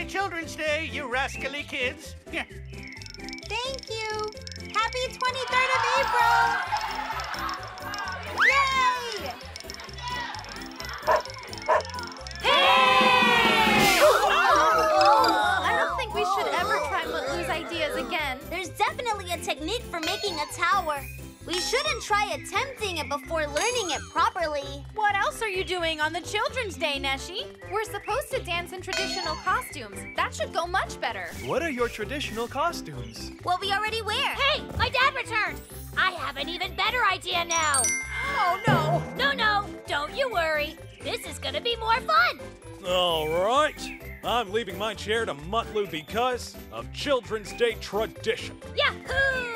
Children's Day, you rascally kids. Thank you. Happy 23rd of April. Yay! Hey! I don't think we should ever try Mutlu's ideas again. There's definitely a technique for making a tower. We shouldn't try attempting it before learning it properly. What else are you doing on the Children's Day, Neşe? We're supposed to dance in traditional costumes. That should go much better. What are your traditional costumes? What we already wear. Hey, my dad returned. I have an even better idea now. Oh, no. No, don't you worry. This is gonna be more fun. All right. I'm leaving my chair to Mutlu because of Children's Day tradition. Yahoo!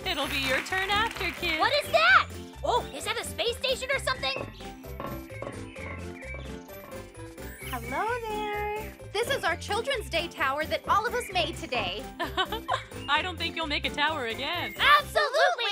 It'll be your turn after, kid. What is that? Oh, is that a space station or something? Hello there. This is our Children's Day tower that all of us made today. I don't think you'll make a tower again. Absolutely